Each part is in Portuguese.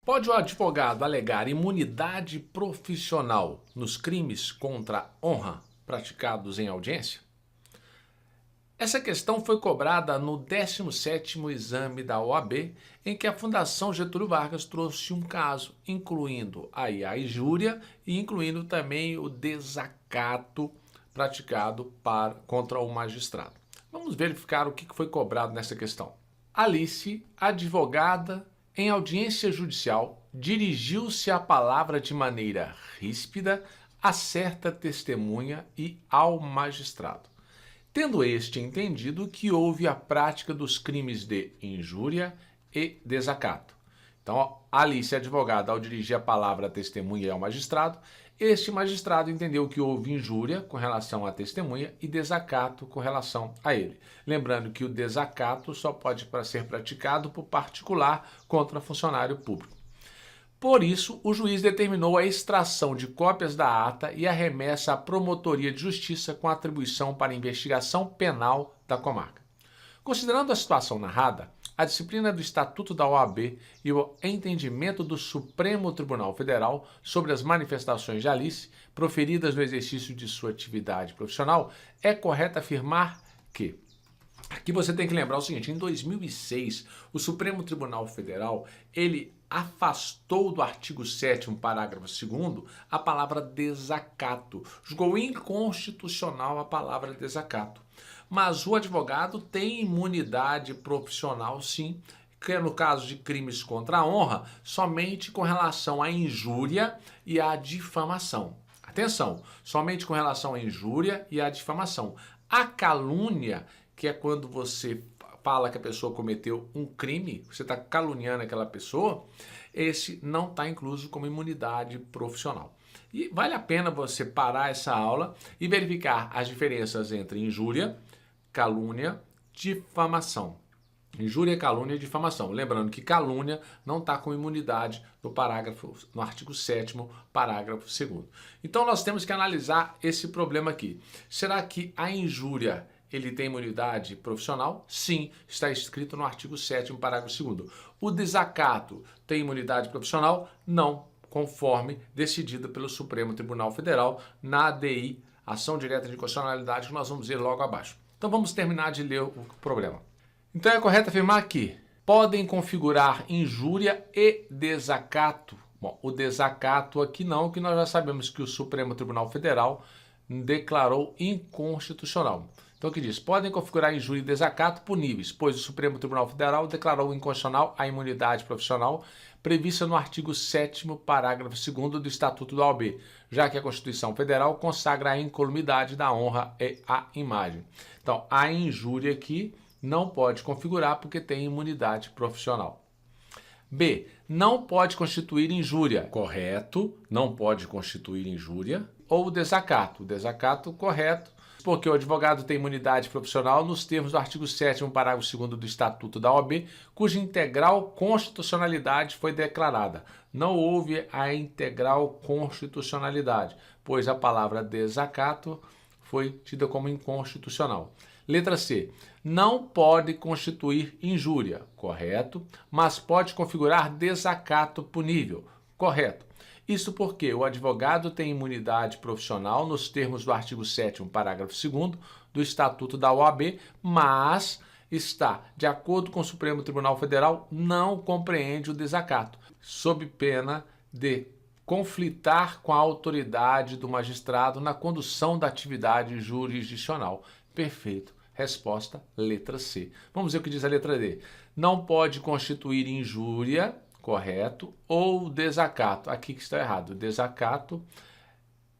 Pode o advogado alegar imunidade profissional nos crimes contra a honra praticados em audiência? Essa questão foi cobrada no 17º exame da OAB, em que a Fundação Getúlio Vargas trouxe um caso, incluindo aí a injúria e incluindo também o desacato praticado contra o magistrado. Vamos verificar o que foi cobrado nessa questão. Alice, advogada, em audiência judicial, dirigiu-se à palavra de maneira ríspida a certa testemunha e ao magistrado, tendo este entendido que houve a prática dos crimes de injúria e desacato. Então, Alice, advogada, ao dirigir a palavra à testemunha e ao magistrado, este magistrado entendeu que houve injúria com relação à testemunha e desacato com relação a ele. Lembrando que o desacato só pode ser praticado por particular contra funcionário público. Por isso, o juiz determinou a extração de cópias da ata e a remessa à Promotoria de Justiça com atribuição para investigação penal da comarca. Considerando a situação narrada, a disciplina do Estatuto da OAB e o entendimento do Supremo Tribunal Federal sobre as manifestações de Alice proferidas no exercício de sua atividade profissional, é correto afirmar que... Aqui você tem que lembrar o seguinte: em 2006, o Supremo Tribunal Federal, ele afastou do artigo 7º, parágrafo 2º, a palavra desacato. Julgou inconstitucional a palavra desacato. Mas o advogado tem imunidade profissional, sim, que é no caso de crimes contra a honra, somente com relação à injúria e à difamação. Atenção, somente com relação à injúria e à difamação. A calúnia, que é quando você fala que a pessoa cometeu um crime, você está caluniando aquela pessoa, esse não está incluso como imunidade profissional. E vale a pena você parar essa aula e verificar as diferenças entre injúria, calúnia, difamação. Injúria, calúnia e difamação. Lembrando que calúnia não está com imunidade no artigo 7º, parágrafo 2º. Então nós temos que analisar esse problema aqui. Será que a injúria ele tem imunidade profissional? Sim, está escrito no artigo 7º, parágrafo 2º. O desacato tem imunidade profissional? Não, conforme decidido pelo Supremo Tribunal Federal na ADI, Ação Direta de Inconstitucionalidade, que nós vamos ver logo abaixo. Então vamos terminar de ler o problema. Então é correto afirmar que podem configurar injúria e desacato. Bom, o desacato aqui não, que nós já sabemos que o Supremo Tribunal Federal declarou inconstitucional. Então, o que diz? Podem configurar injúria e desacato puníveis, pois o Supremo Tribunal Federal declarou inconstitucional a imunidade profissional prevista no artigo 7º, parágrafo 2º do Estatuto da OAB, já que a Constituição Federal consagra a incolumidade da honra e a imagem. Então, a injúria aqui não pode configurar porque tem imunidade profissional. B. Não pode constituir injúria. Correto, não pode constituir injúria. Ou desacato. Desacato, correto, porque o advogado tem imunidade profissional nos termos do artigo 7º, parágrafo 2º do Estatuto da OAB, cuja integral constitucionalidade foi declarada. Não houve a integral constitucionalidade, pois a palavra desacato foi tida como inconstitucional. Letra C. Não pode constituir injúria. Correto, mas pode configurar desacato punível. Correto. Isso porque o advogado tem imunidade profissional nos termos do artigo 7º, parágrafo 2º do Estatuto da OAB, mas está, de acordo com o Supremo Tribunal Federal, não compreende o desacato, sob pena de conflitar com a autoridade do magistrado na condução da atividade jurisdicional. Perfeito. Resposta, letra C. Vamos ver o que diz a letra D. Não pode constituir injúria, correto, ou desacato. Aqui que está errado. Desacato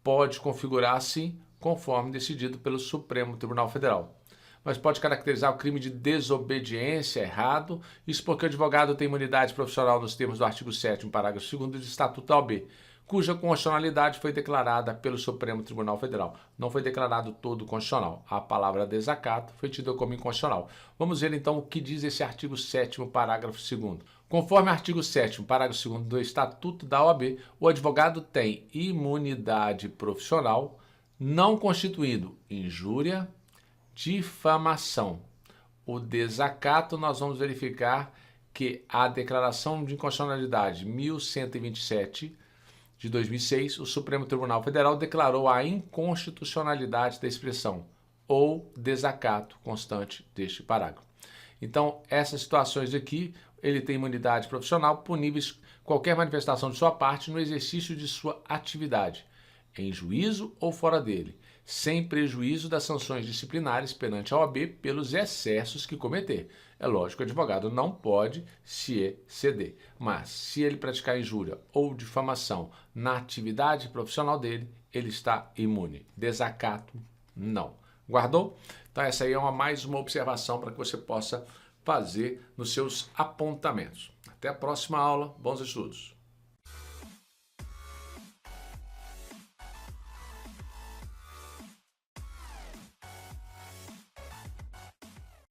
pode configurar-se conforme decidido pelo Supremo Tribunal Federal. Mas pode caracterizar o crime de desobediência, errado. Isso porque o advogado tem imunidade profissional nos termos do artigo 7º, parágrafo 2º do Estatuto da OAB, cuja constitucionalidade foi declarada pelo Supremo Tribunal Federal. Não foi declarado todo constitucional. A palavra desacato foi tida como inconstitucional. Vamos ver então o que diz esse artigo 7º, parágrafo 2º. Conforme o artigo 7º, parágrafo 2º do Estatuto da OAB, o advogado tem imunidade profissional, não constituindo injúria, difamação. O desacato nós vamos verificar que a Declaração de Inconstitucionalidade 1127 de 2006, o Supremo Tribunal Federal declarou a inconstitucionalidade da expressão ou desacato constante deste parágrafo. Então, essas situações aqui, ele tem imunidade profissional puníveis qualquer manifestação de sua parte no exercício de sua atividade, em juízo ou fora dele, sem prejuízo das sanções disciplinares perante a OAB pelos excessos que cometer. É lógico que o advogado não pode se exceder, mas se ele praticar injúria ou difamação na atividade profissional dele, ele está imune. Desacato, não. Guardou? Então essa aí é mais uma observação para que você possa fazer nos seus apontamentos. Até a próxima aula. Bons estudos.